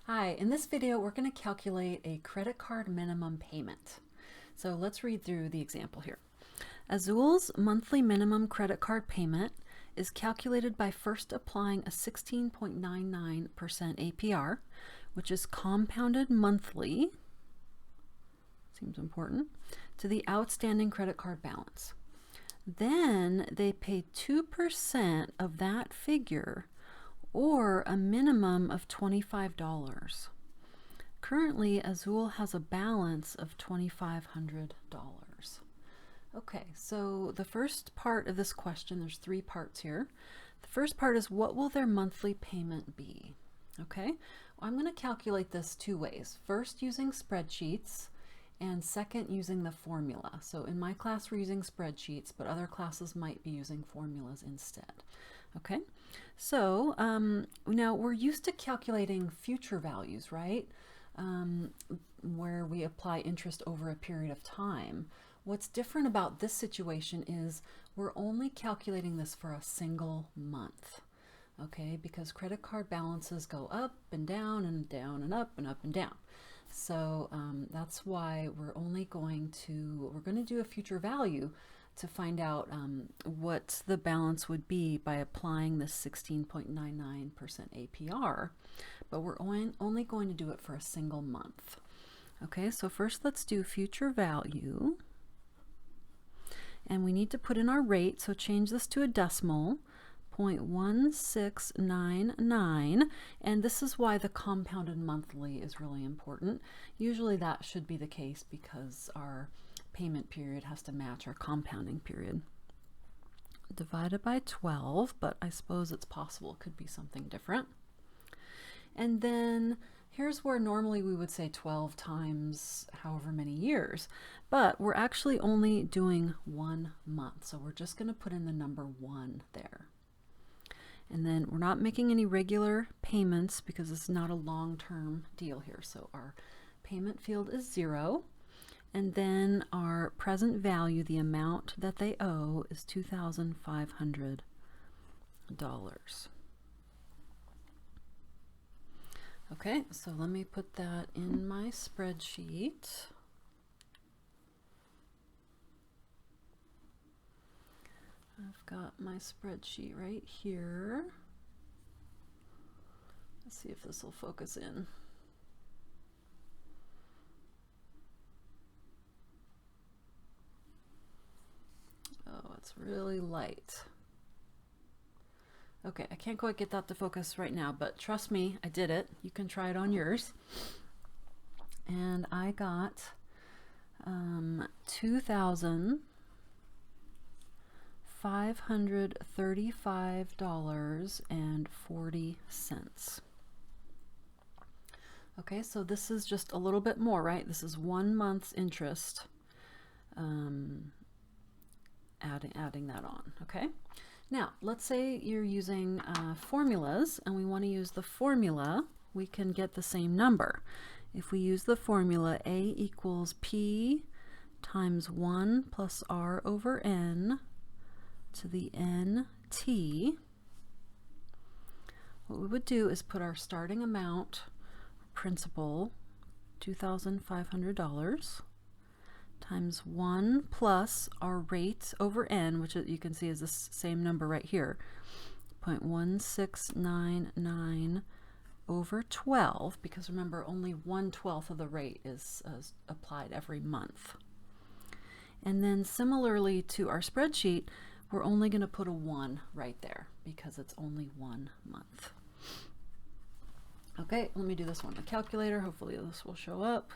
Hi, in this video we're going to calculate a credit card minimum payment. So let's read through the example here. Azul's monthly minimum credit card payment is calculated by first applying a 16.99% APR, which is compounded monthly, seems important, to the outstanding credit card balance. Then they pay 2% of that figure, or a minimum of $25. Currently, Azul has a balance of $2,500. Okay, so the first part of this question, there's three parts here. The first part is, what will their monthly payment be? Okay, well, I'm going to calculate this two ways. First, using spreadsheets, and second, using the formula. So in my class, we're using spreadsheets, but other classes might be using formulas instead. Okay, so now we're used to calculating future values, right? Where we apply interest over a period of time. What's different about this situation is we're only calculating this for a single month. Okay, because credit card balances go up and down and down and up and up and down. So that's why we're going to do a future value to find out what the balance would be by applying this 16.99% APR, but we're only going to do it for a single month. Okay, so first let's do future value, and we need to put in our rate, so change this to a decimal, 0.1699, and this is why the compounded monthly is really important. Usually that should be the case because our payment period has to match our compounding period. Divided by 12, but I suppose it's possible it could be something different. And then here's where normally we would say 12 times however many years, but we're actually only doing 1 month, so we're just going to put in the number 1 there. And then we're not making any regular payments because it's not a long-term deal here. So our payment field is 0. And then our present value, the amount that they owe, is $2,500. Okay, so let me put that in my spreadsheet. I've got my spreadsheet right here. Let's see if this will focus in. Oh, it's really light. Okay, I can't quite get that to focus right now, but trust me, I did it. You can try it on yours. And I got $2,535.40. Okay, so this is just a little bit more, right? This is 1 month's interest, adding that on, okay? Now, let's say you're using formulas, and we want to use the formula. We can get the same number. If we use the formula, A equals P times 1 plus R over N to the NT, what we would do is put our starting amount, principal, $2,500, times 1 plus our rate over N, which you can see is the same number right here, 0.1699 over 12, because remember, only 1/12 of the rate is applied every month. And then similarly to our spreadsheet, we're only going to put a 1 right there because it's only 1 month. Okay, let me do this one on the calculator. Hopefully this will show up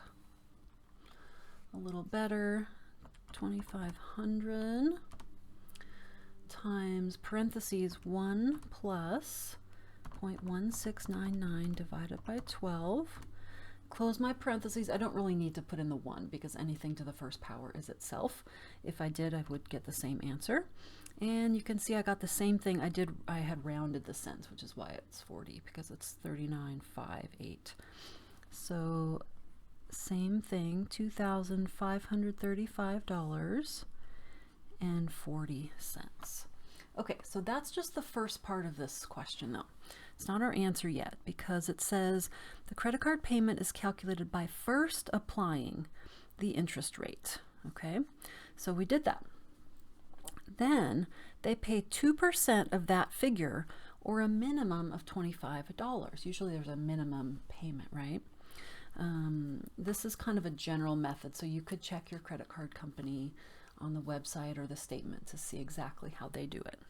a little better. 2,500 times parentheses 1 plus 0.1699 divided by 12. Close my parentheses. I don't really need to put in the 1 because anything to the first power is itself. If I did, I would get the same answer. And you can see I got the same thing. I had rounded the cents, which is why it's 40, because it's 39.58. So same thing, $2,535.40. Okay, so that's just the first part of this question though. It's not our answer yet because it says the credit card payment is calculated by first applying the interest rate. Okay, so we did that. Then they pay 2% of that figure, or a minimum of $25. Usually there's a minimum payment, right? This is kind of a general method, so you could check your credit card company on the website or the statement to see exactly how they do it.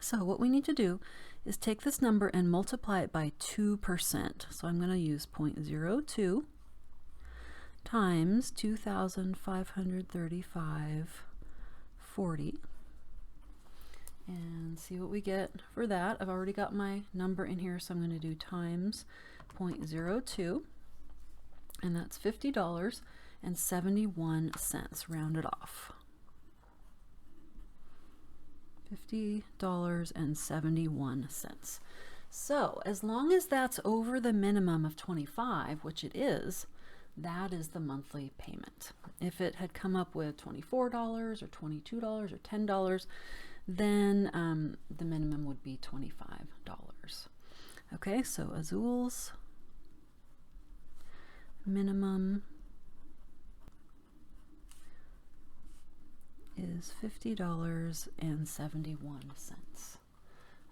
So what we need to do is take this number and multiply it by 2%. So I'm going to use 0.02 times 2,535.40 and see what we get for that. I've already got my number in here, so I'm going to do times 0.02, and that's $50.71 rounded off. $50.71. So as long as that's over the minimum of 25, which it is, that is the monthly payment. If it had come up with $24 or $22 or $10, then the minimum would be $25. Okay, so Azul's minimum is $50.71.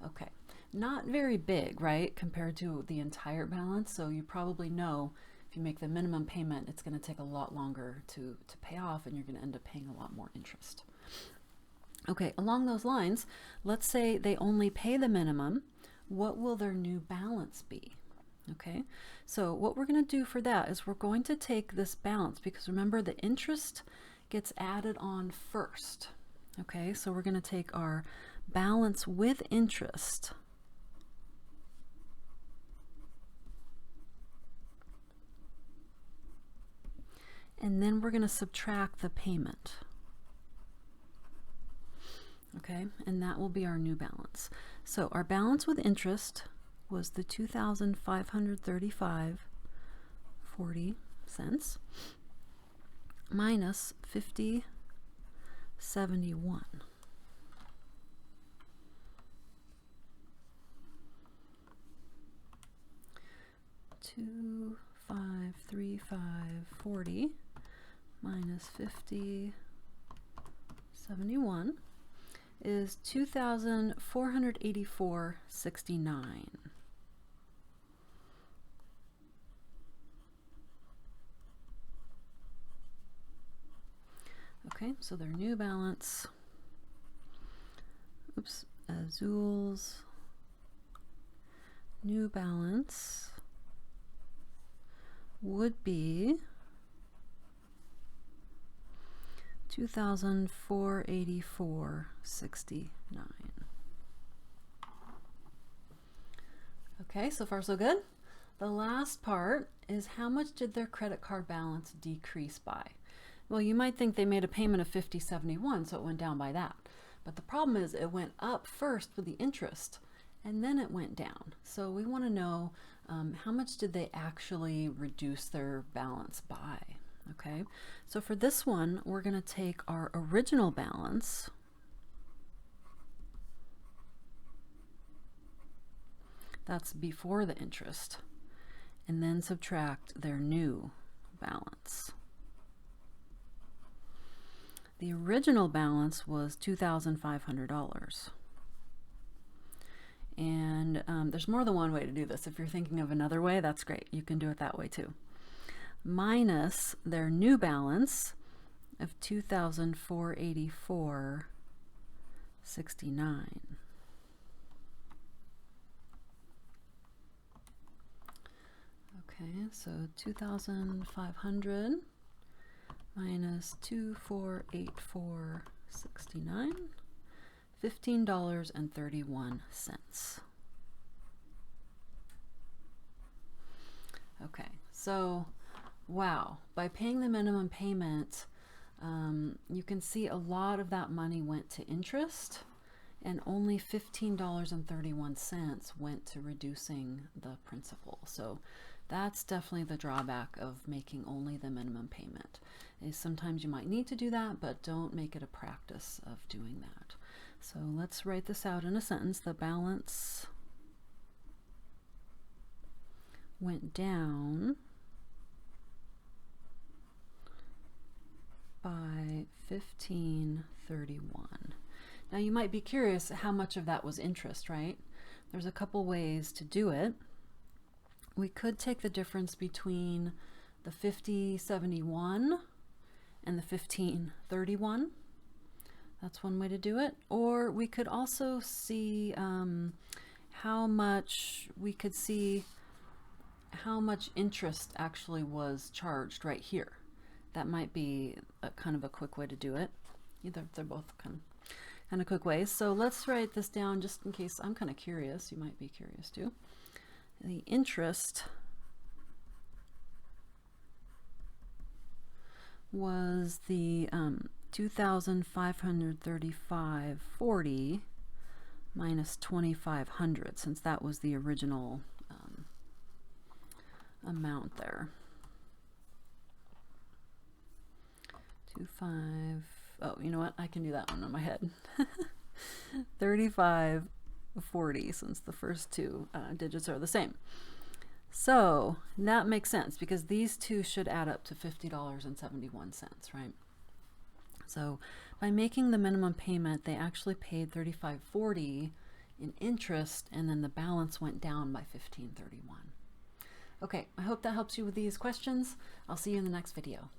Okay, not very big, right, compared to the entire balance. So you probably know if you make the minimum payment, it's going to take a lot longer to pay off, and you're going to end up paying a lot more interest. Okay, along those lines, let's say they only pay the minimum. What will their new balance be? Okay, so what we're going to do for that is we're going to take this balance, because remember the interest gets added on first. Okay, so we're going to take our balance with interest and then we're going to subtract the payment. Okay, and that will be our new balance. So our balance with interest was the 2,535.40 minus 50.71. $2,535.40 minus 50.71 is $2,484.69. Okay, so their new balance, Azul's new balance would be $2,484.69. Okay, so far so good. The last part is how much did their credit card balance decrease by? Well, you might think they made a payment of $50.71, so it went down by that. But the problem is it went up first with the interest, and then it went down. So we want to know how much did they actually reduce their balance by? Okay, so for this one, we're going to take our original balance, that's before the interest, and then subtract their new balance. The original balance was $2,500. And there's more than one way to do this. If you're thinking of another way, that's great. You can do it that way too. Minus their new balance of $2,484.69. Okay, so 2,500 minus 2,484.69, $15.31. Okay, so wow, by paying the minimum payment, you can see a lot of that money went to interest, and only $15.31 went to reducing the principal. So that's definitely the drawback of making only the minimum payment. Is sometimes you might need to do that, but don't make it a practice of doing that. So let's write this out in a sentence. The balance went down by $15.31. Now you might be curious how much of that was interest, right? There's a couple ways to do it. We could take the difference between the $50.71 and the $15.31. That's one way to do it. Or we could also see how much interest actually was charged right here. That might be a kind of a quick way to do it. They're both kind of quick ways. So let's write this down just in case I'm kind of curious. You might be curious too. The interest was the 2,535.40 minus 2,500, since that was the original amount there. 25. Oh, you know what? I can do that one in my head. 35.40, since the first two digits are the same. So that makes sense because these two should add up to $50.71, right? So by making the minimum payment, they actually paid $35.40 in interest, and then the balance went down by $15.31. Okay, I hope that helps you with these questions. I'll see you in the next video.